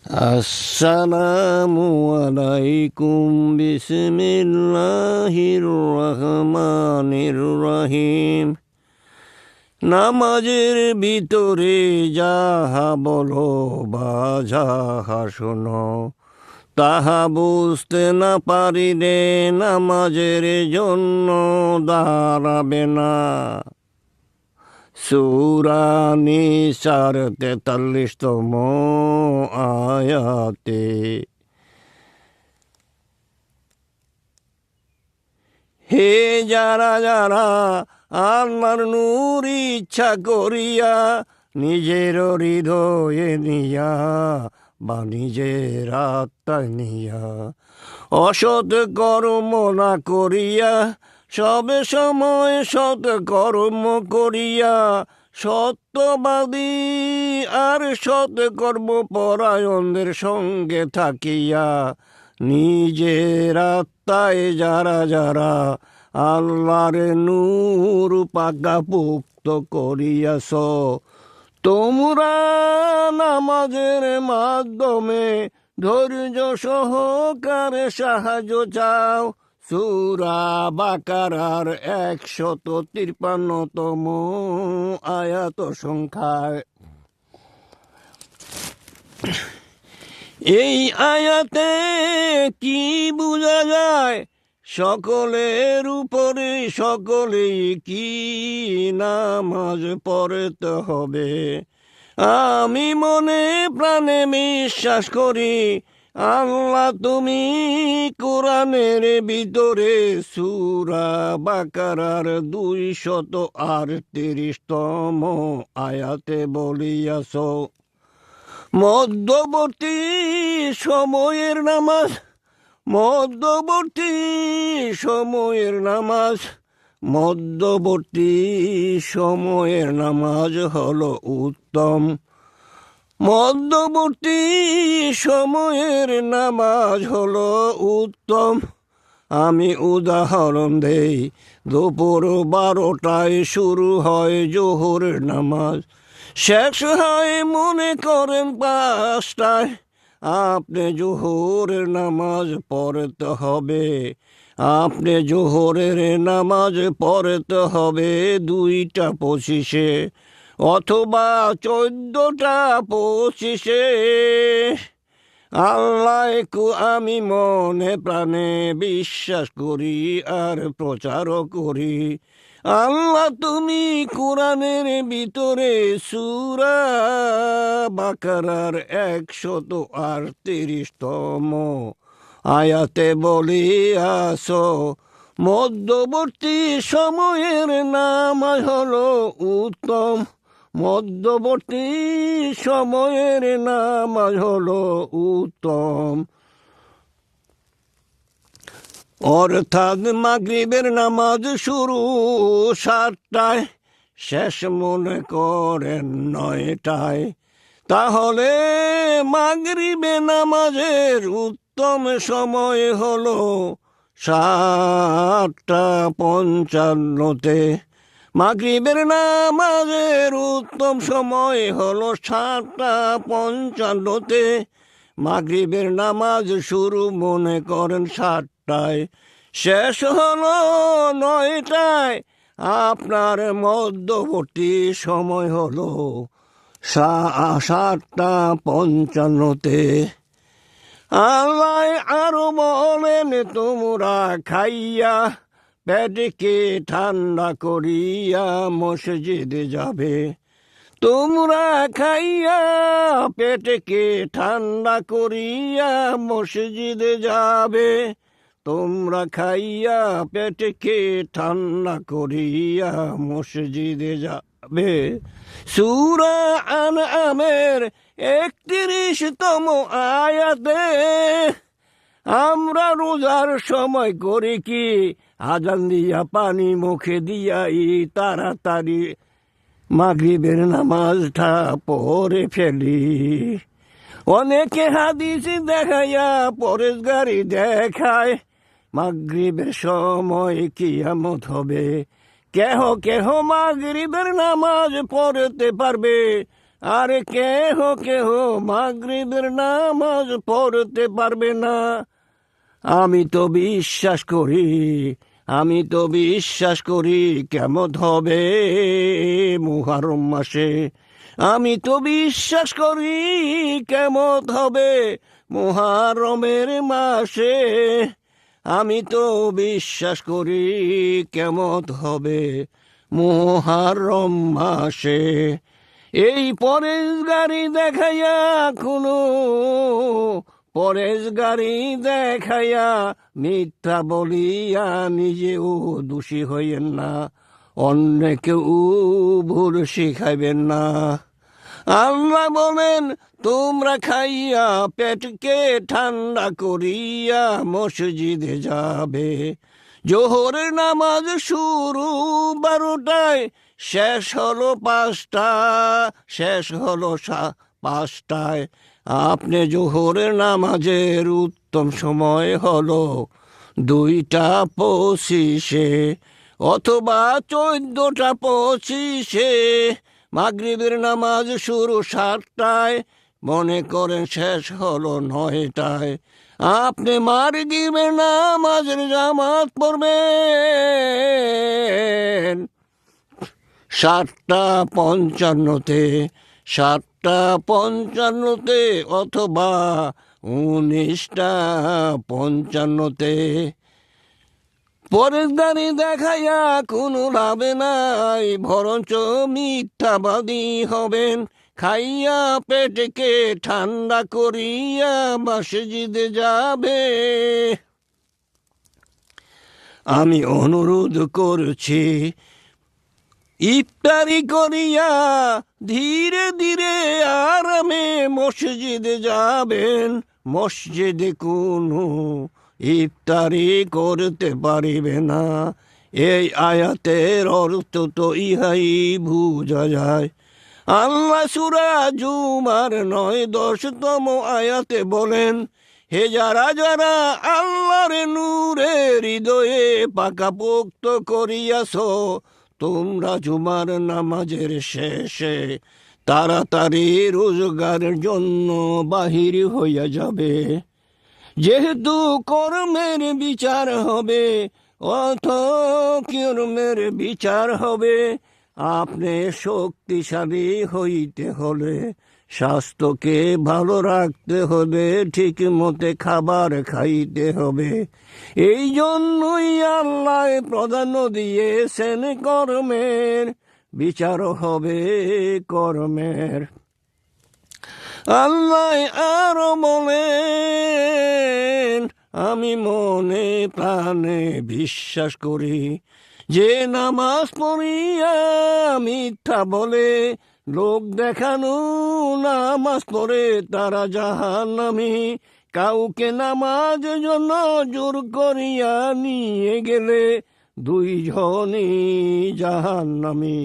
আসসালামু আলাইকুম বিসমিল্লাহির রহমানির রহিম। নামাজের ভিতরে যাহা বলো বা যাহা শোনো, তাহা বুঝতে না পারিলে নামাজের জন্য দাঁড়াবে না। সূরা নিসার 43তম আয়াতে। হে যারা যারা আল্লাহর নূর ইচ্ছা করিয়া নিজের হৃদয়ে নিয়া বা নিজের আত্মায় নিয়া অসৎ কর্ম না করিয়া সব সময় সৎ কর্ম করিয়া সত্যবাদী আর সৎ কর্মপরায়ণদের সঙ্গে থাকিয়া নিজের আত্মায় যারা যারা আল্লাহর নূর পাকাপোক্ত করিয়াছ, তোমরা নামাজের মাধ্যমে ধৈর্য সহকারে সাহায্য চাও। সূরা বাকারার 153তম আয়াত সংখ্যায়। এই আয়াতে কি বোঝা যায়? সকলের উপরে সকলেই কি নামাজ পড়তে হবে। আমি মনে প্রাণে বিশ্বাস করি, আল্লাহ তুমি কোরআনের ভিতরে সূরা বাকারার 238তম আয়াতে বলিয়াছ, মধ্যবর্তী সময়ের নামাজ, মধ্যবর্তী সময়ের নামাজ, মধ্যবর্তী সময়ের নামাজ হলো উত্তম। মধ্যবর্তী সময়ের নামাজ হলো উত্তম। আমি উদাহরণ দেই, দুপুর 12টায় শুরু হয় জোহরের নামাজ, শেষ হয় মনে করেন 5টায়। আপনি জোহরের নামাজ পড়তে হবে, আপনি জোহরের নামাজ পড়তে হবে 2টা 25-এ অথবা 14টা 25-এ। আল্লাহকে আমি মনে প্রাণে বিশ্বাস করি আর প্রচারও করি। আল্লাহ তুমি কোরআনের ভিতরে সূরা বাকারার 138তম আয়াতে বলিয়াছ, মধ্যবর্তী সময়ের নামাজ হলো উত্তম। মধ্যবর্তী সময়ের নামাজ হলো উত্তম। অর্থাৎ মাগরিবের নামাজ শুরু 7টায়, শেষ মনে করেন 9টায়। তাহলে মাগরিবে নামাজের উত্তম সময় হলো 7:55-তে। মাগরিবের নামাজের উত্তম সময় হলো 7:55-তে। মাগরিবের নামাজ শুরু মনে করেন 7টায়, শেষ হলো 9টায়। আপনার মধ্যবর্তী সময় হলো 7:55-তে। আল্লাহ আরো বলেন, তোমরা খাইয়া পেটকে ঠান্ডা করিয়া মসজিদে যাবে। তোমরা খাইয়া পেটকে ঠান্ডা করিয়া মসজিদে যাবে। তোমরা খাইয়া পেটকে ঠান্ডা করিয়া মসজিদে যাবে। সূরা আনআমের 31তম আয়াতে। আমরা রোজার সময় করি কি, আজান দিয়া পানি মুখে দিয়াই তাড়াতাড়ি মাগরিবের নামাজটা পড়ে ফেলি। অনেকে হাদিস দেখাইয়া পরেশগারি দেখায়, মাগরিবের সময় কিয়ামত হবে। কেহ কেহ মাগরিবের নামাজ পড়তে পারবে, আরে কেহ কেহ মাগরিবের নামাজ পড়তে পারবে না। আমি তো বিশ্বাস করি, আমি তো বিশ্বাস করি কেমত হবে মুহররম মাসে। আমি তো বিশ্বাস করি কেমত হবে মুহররমের মাসে। আমি তো বিশ্বাস করি কেমত হবে মুহররম মাসে। এই পরেশগারি দেখাইয়া কোনো পরেশগারি দেখাইয়া মিথ্যা বলিয়া নিজেও দোষী হইয়েন না, অন্যকেও ভুল শিখাইবেন না। আল্লাহ বলেন, তোমরা খাইয়া পেটকে ঠান্ডা করিয়া মসজিদে যাবে। জোহরের নামাজ শুরু 12টায়, শেষ হলো 5টা, শেষ হলো 5টায়। আপনি জোহরের নামাজের উত্তম সময় হলো 2টা 25 অথবা 14টা 25। মাগরিবের নামাজ শুরু 7টায়, মনে করেন শেষ হলো 9টায়। আপনি মাগরিবের নামাজের জামাত পড়বেন 7টা 55-তে, 7টা 55-তে অথবা 19টা 55-তে। পরেশগারি দেখাইয়া কোনো লাভে নাই, বরঞ্চ মিথ্যাবাদী হবেন। খাইয়া পেটকে ঠান্ডা করিয়া মসজিদে যাবে। আমি অনুরোধ করছি, ইফতারি করিয়া ধীরে ধীরে আরামে মসজিদে যাবেন। মসজিদে কোনো ইফতারি করতে পারিবে না। এই আয়াতের অর্থ তো ইহাই বুঝা যায়। আল্লাহ সূরা জুমার 9-10তম আয়াতে বলেন, হে যারা যারা আল্লাহর নূরে হৃদয়ে পাকাপোক্ত করিয়াছ, তোমরা জুমার নামাজের শেষে তাড়াতাড়ি রোজগারের জন্য বাহির হইয়া যাবে। যেহেতু কর্মের বিচার হবে, কর্মের বিচার হবে। আপনি শক্তিশালী হইতে হলে স্বাস্থ্যকে ভালো রাখতে হবে, ঠিক মতে খাবার খাইতে হবে। এই জন্যই আল্লাহ প্রাধান্য দিয়েছেন কর্মের, বিচার হবে কর্মের। আল্লাহ আরো বলেন, আমি মনে প্রাণে বিশ্বাস করি যে নামাজ পড়িয়া মিথ্যা বলে, লোক দেখানো নামাজ পড়ে তারা জাহান্নামী। কাউকে নামাজ জন্য জোর করিয়া নিয়ে গেলে 2জনই জাহান্নামী,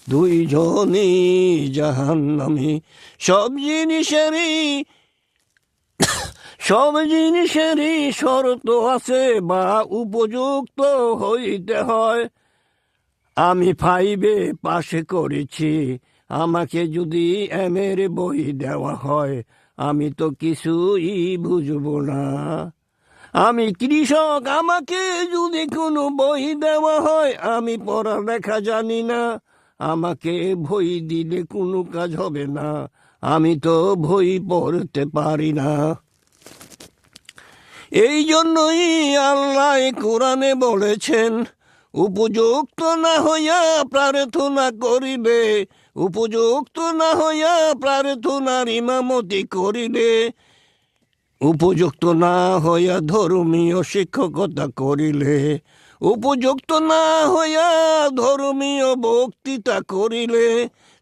2জনই জাহান্নামী। সব জিনিসেরই শর্ত আছে বা উপযুক্ত হইতে হয়। আমি 5 পাশে করেছি, আমাকে যদি এমের বই দেওয়া হয়, আমি তো কিছুই বুঝব না। আমি কৃষক, আমাকে যদি কোনো বই দেওয়া হয়, আমি পড়ালেখা জানি না। আমাকে বই দিলে কোনো কাজ হবে না, আমি তো বই পড়তে পারি না। এই জন্যই আল্লাহ কোরআনে বলেছেন, উপযুক্ত না হইয়া প্রার্থনা করিবে, উপযুক্ত না হইয়া প্রার্থনার ইমামতি করিলে, উপযুক্ত না হইয়া ধর্মীয় শিক্ষকতা করিলে, উপযুক্ত না হইয়া ধর্মীয় বক্তৃতা করিলে,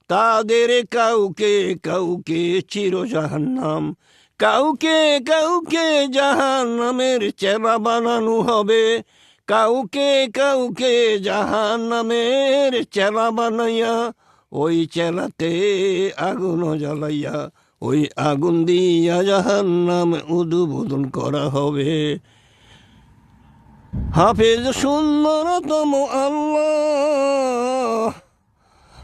তাদের কাউকে কাউকে চির জাহান্নাম, কাউকে কাউকে জাহান্নামের চেলা বানানো হবে। কাউকে কাউকে জাহান্নামের চেলা বানাইয়া ওই চেলাতে আগুন জ্বালাইয়া ওই আগুন দিয়া জাহান্নাম উদ্বোধন করা হবে। হাফেজ সুন্দরতম আল্লাহ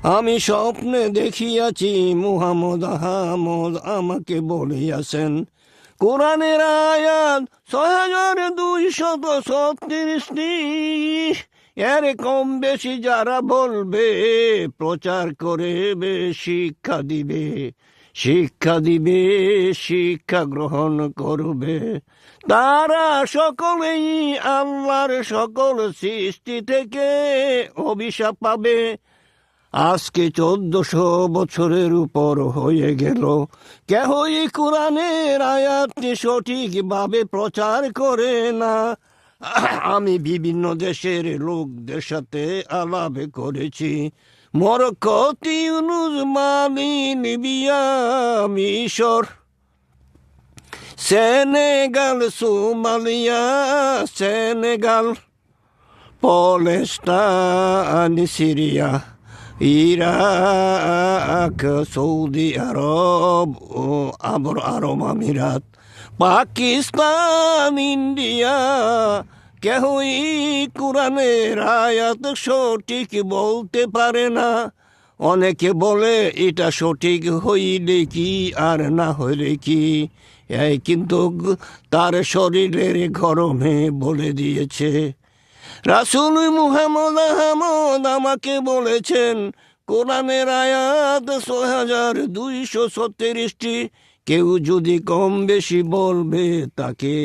আমি স্বপ্নে দেখিয়াছি মুহাম্মদ আহমদ আমাকে বলিয়াছেন কোরআনের আয়াত ৬,২৩৬টি এর কম বেশি যারা বলবে প্রচার করবে শিক্ষা দিবে শিক্ষা গ্রহণ করবে তারা সকলেই আল্লাহর সকল সৃষ্টি থেকে অভিশাপ পাবে। আজকে ১৪০০ বছরের উপর হয়ে গেল কেহই কোরআনের আয়াতটি সঠিকভাবে প্রচার করে না। আমি বিভিন্ন দেশের লোকদের সাথে আলাপ করেছি, মরক্কো, তিউনিস, মালি, লিবিয়া, মিশর, সেনেগাল, সোমালিয়া, পলেস্তান, সিরিয়া, ইরাক, সৌদি আরব ও আরব আমিরাত, পাকিস্তান, ইন্ডিয়া কেহই কোরআনের আয়াত সঠিক বলতে পারে না। অনেকে বলে এটা সঠিক হইলে কি আর না হইলে কি, কিন্তু তার শরীরের গরমে বলে দিয়েছে। রাসূল মুহাম্মদ আহমদ আমাকে বলেছেন কোরআনের আয়াত ৬,২৩৬টি, কেউ যদি কম বেশি বলবে তাকে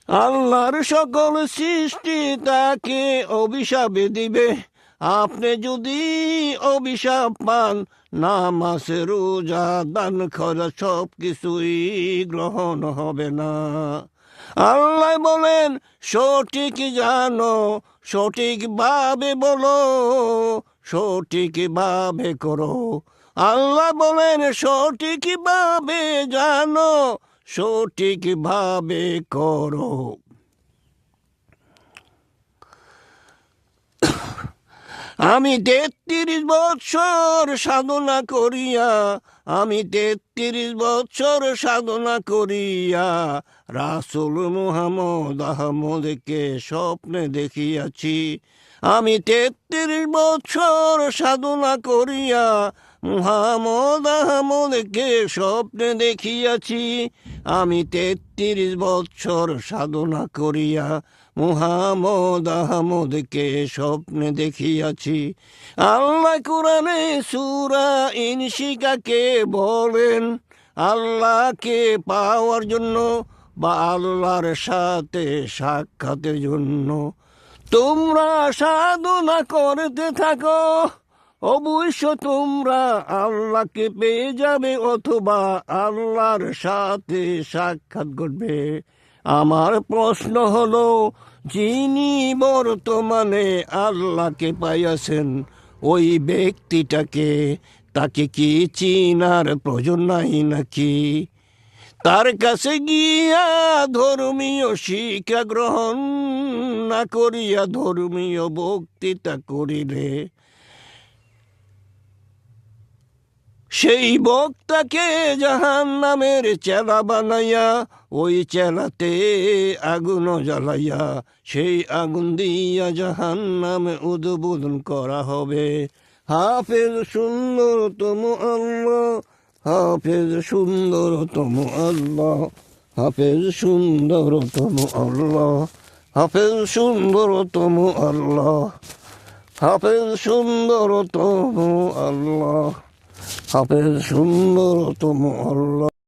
আল্লাহর সকল সৃষ্টি তাকে অভিশাপ দিবে। আপনি যদি অভিশাপ পান, নামাজ, রোজা, দান খরচ সব কিছুই গ্রহণ হবে না। আল্লাহ বলেন সঠিক জানো, সঠিকভাবে বলো, সঠিকভাবে করো। আল্লাহ বলেন সঠিকভাবে জানো, সঠিকভাবে করো। আমি ৩৩ বৎসর সাধনা করিয়া, রাসূল মুহাম্মদ আহমদকে স্বপ্নে দেখিয়াছি। আমি ৩৩ বৎসর সাধনা করিয়া মুহাম্মদ আহমদকে স্বপ্নে দেখিয়াছি। আমি ৩৩ বৎসর সাধনা করিয়া মুহাম্মদ আহমদকে স্বপ্নে দেখিয়াছি। আল্লাহ কোরআনে সূরা ইনশিকাকে বলেন আল্লাহকে পাওয়ার জন্য বা আল্লাহর সাথে সাক্ষাতের জন্য তোমরা সাধনা করতে থাকো, অবশ্য তোমরা আল্লাহকে পেয়ে যাবে অথবা আল্লাহর সাথে সাক্ষাৎ করবে। আমার প্রশ্ন হলো, যিনি বর্তমানে আল্লাহকে পাইয়াছেন ওই ব্যক্তিটাকে, তাকে কি চিনার প্রয়োজন নাই নাকি? তার কাছে গিয়া ধর্মীয় শিক্ষা গ্রহণ না করিয়া ধর্মীয় বক্তৃতা করিলে সেই বক্তাকে জাহান্নামের চেলা বানাইয়া ওই চেলাতে আগুন জ্বালাইয়া সেই আগুন দিয়া জাহান্নামে উদ্বোধন করা হবে। হাফেজ সুন্দরতম আল্লাহ, হাফেজ সুন্দরতম আল্লাহ, হাফেজ সুন্দরতম আল্লাহ, হাফেজ সুন্দরতম আল্লাহ, হাফেজ সুন্দরতম আল্লাহ, হাফেজ সুন্দরতম আল্লাহ।